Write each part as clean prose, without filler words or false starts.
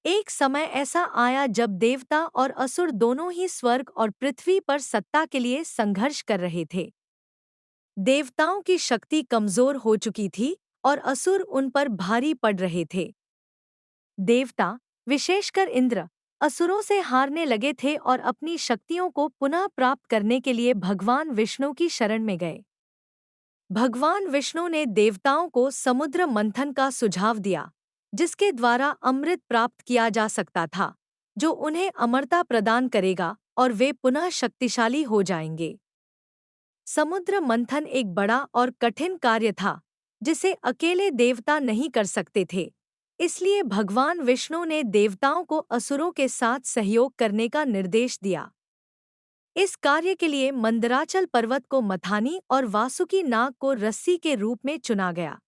एक समय ऐसा आया जब देवता और असुर दोनों ही स्वर्ग और पृथ्वी पर सत्ता के लिए संघर्ष कर रहे थे। देवताओं की शक्ति कमजोर हो चुकी थी और असुर उन पर भारी पड़ रहे थे। देवता, विशेषकर इंद्र, असुरों से हारने लगे थे और अपनी शक्तियों को पुनः प्राप्त करने के लिए भगवान विष्णु की शरण में गए। भगवान विष्णु ने देवताओं को समुद्र मंथन का सुझाव दिया, जिसके द्वारा अमृत प्राप्त किया जा सकता था, जो उन्हें अमरता प्रदान करेगा और वे पुनः शक्तिशाली हो जाएंगे। समुद्र मंथन एक बड़ा और कठिन कार्य था, जिसे अकेले देवता नहीं कर सकते थे। इसलिए भगवान विष्णु ने देवताओं को असुरों के साथ सहयोग करने का निर्देश दिया। इस कार्य के लिए मंदराचल पर्वत को मथानी और वासुकी नाग को रस्सी के रूप में चुना गया।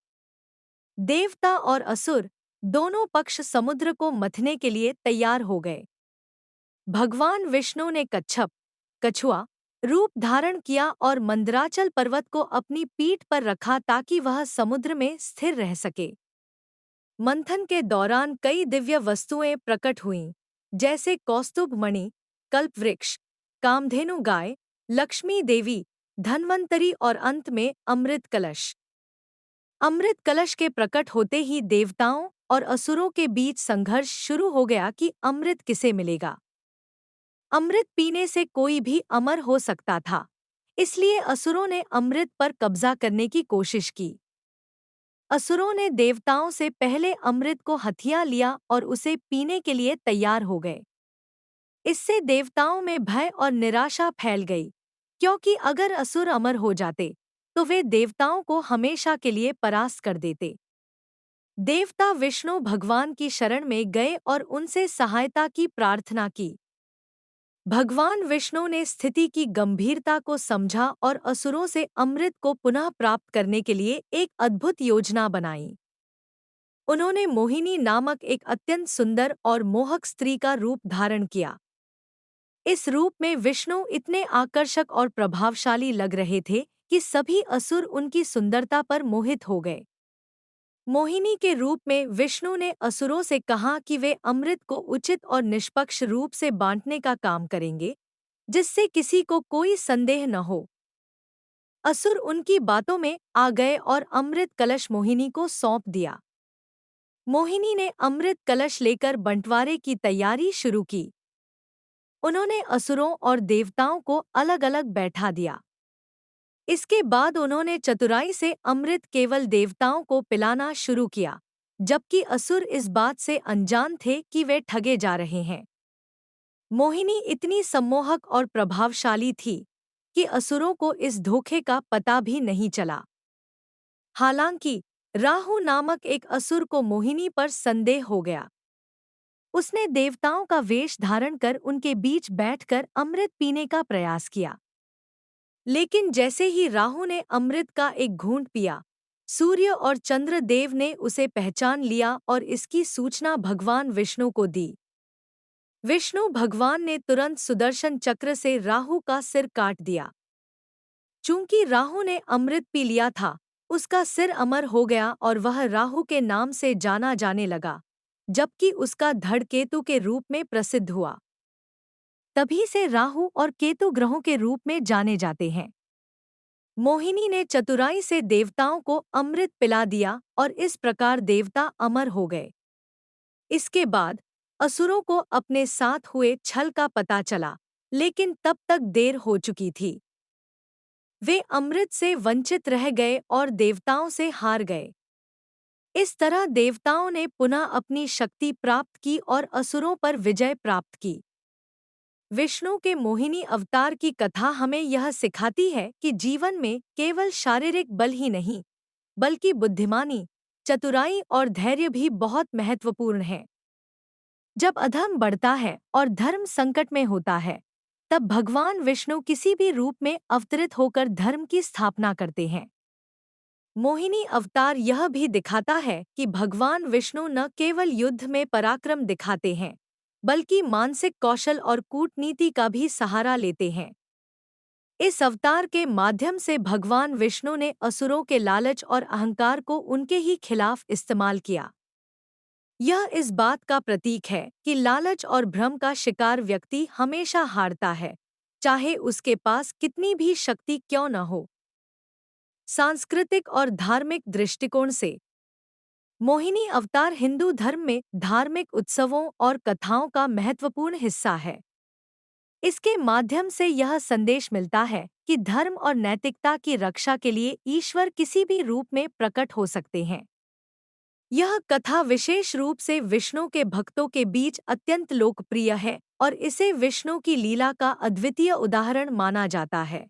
देवता और असुर दोनों पक्ष समुद्र को मथने के लिए तैयार हो गए। भगवान विष्णु ने कच्छप, कछुआ रूप धारण किया और मंदराचल पर्वत को अपनी पीठ पर रखा ताकि वह समुद्र में स्थिर रह सके। मंथन के दौरान कई दिव्य वस्तुएं प्रकट हुईं, जैसे कौस्तुभ मणि, कल्पवृक्ष, कामधेनु गाय, लक्ष्मी देवी, धन्वंतरी और अंत में अमृत कलश। अमृत कलश के प्रकट होते ही देवताओं और असुरों के बीच संघर्ष शुरू हो गया कि अमृत किसे मिलेगा। अमृत पीने से कोई भी अमर हो सकता था, इसलिए असुरों ने अमृत पर कब्जा करने की कोशिश की। असुरों ने देवताओं से पहले अमृत को हथिया लिया और उसे पीने के लिए तैयार हो गए। इससे देवताओं में भय और निराशा फैल गई, क्योंकि अगर असुर अमर हो जाते तो वे देवताओं को हमेशा के लिए परास्त कर देते। देवता विष्णु भगवान की शरण में गए और उनसे सहायता की प्रार्थना की। भगवान विष्णु ने स्थिति की गंभीरता को समझा और असुरों से अमृत को पुनः प्राप्त करने के लिए एक अद्भुत योजना बनाई। उन्होंने मोहिनी नामक एक अत्यंत सुंदर और मोहक स्त्री का रूप धारण किया। इस रूप में विष्णु इतने आकर्षक और प्रभावशाली लग रहे थे कि सभी असुर उनकी सुंदरता पर मोहित हो गए। मोहिनी के रूप में विष्णु ने असुरों से कहा कि वे अमृत को उचित और निष्पक्ष रूप से बांटने का काम करेंगे, जिससे किसी को कोई संदेह न हो। असुर उनकी बातों में आ गए और अमृत कलश मोहिनी को सौंप दिया। मोहिनी ने अमृत कलश लेकर बंटवारे की तैयारी शुरू की। उन्होंने असुरों और देवताओं को अलग-अलग बैठा दिया। इसके बाद उन्होंने चतुराई से अमृत केवल देवताओं को पिलाना शुरू किया, जबकि असुर इस बात से अनजान थे कि वे ठगे जा रहे हैं। मोहिनी इतनी सम्मोहक और प्रभावशाली थी कि असुरों को इस धोखे का पता भी नहीं चला। हालांकि राहु नामक एक असुर को मोहिनी पर संदेह हो गया। उसने देवताओं का वेश धारण कर उनके बीच बैठकर अमृत पीने का प्रयास किया। लेकिन जैसे ही राहु ने अमृत का एक घूंट पिया, सूर्य और चंद्रदेव ने उसे पहचान लिया और इसकी सूचना भगवान विष्णु को दी। विष्णु भगवान ने तुरंत सुदर्शन चक्र से राहु का सिर काट दिया। चूंकि राहु ने अमृत पी लिया था, उसका सिर अमर हो गया और वह राहु के नाम से जाना जाने लगा, जबकि उसका धड़ केतु के रूप में प्रसिद्ध हुआ। तभी से राहु और केतु ग्रहों के रूप में जाने जाते हैं। मोहिनी ने चतुराई से देवताओं को अमृत पिला दिया और इस प्रकार देवता अमर हो गए। इसके बाद असुरों को अपने साथ हुए छल का पता चला, लेकिन तब तक देर हो चुकी थी। वे अमृत से वंचित रह गए और देवताओं से हार गए। इस तरह देवताओं ने पुनः अपनी शक्ति प्राप्त की और असुरों पर विजय प्राप्त की। विष्णु के मोहिनी अवतार की कथा हमें यह सिखाती है कि जीवन में केवल शारीरिक बल ही नहीं, बल्कि बुद्धिमानी, चतुराई और धैर्य भी बहुत महत्वपूर्ण है। जब अधर्म बढ़ता है और धर्म संकट में होता है, तब भगवान विष्णु किसी भी रूप में अवतरित होकर धर्म की स्थापना करते हैं। मोहिनी अवतार यह भी दिखाता है कि भगवान विष्णु न केवल युद्ध में पराक्रम दिखाते हैं, बल्कि मानसिक कौशल और कूटनीति का भी सहारा लेते हैं। इस अवतार के माध्यम से भगवान विष्णु ने असुरों के लालच और अहंकार को उनके ही खिलाफ इस्तेमाल किया। यह इस बात का प्रतीक है कि लालच और भ्रम का शिकार व्यक्ति हमेशा हारता है, चाहे उसके पास कितनी भी शक्ति क्यों न हो। सांस्कृतिक और धार्मिक दृष्टिकोण से मोहिनी अवतार हिंदू धर्म में धार्मिक उत्सवों और कथाओं का महत्वपूर्ण हिस्सा है। इसके माध्यम से यह संदेश मिलता है कि धर्म और नैतिकता की रक्षा के लिए ईश्वर किसी भी रूप में प्रकट हो सकते हैं। यह कथा विशेष रूप से विष्णु के भक्तों के बीच अत्यंत लोकप्रिय है और इसे विष्णु की लीला का अद्वितीय उदाहरण माना जाता है।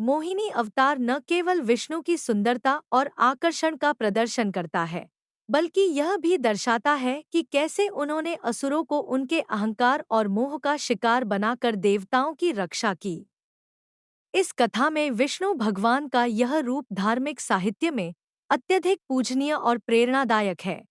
मोहिनी अवतार न केवल विष्णु की सुंदरता और आकर्षण का प्रदर्शन करता है, बल्कि यह भी दर्शाता है कि कैसे उन्होंने असुरों को उनके अहंकार और मोह का शिकार बनाकर देवताओं की रक्षा की। इस कथा में विष्णु भगवान का यह रूप धार्मिक साहित्य में अत्यधिक पूजनीय और प्रेरणादायक है।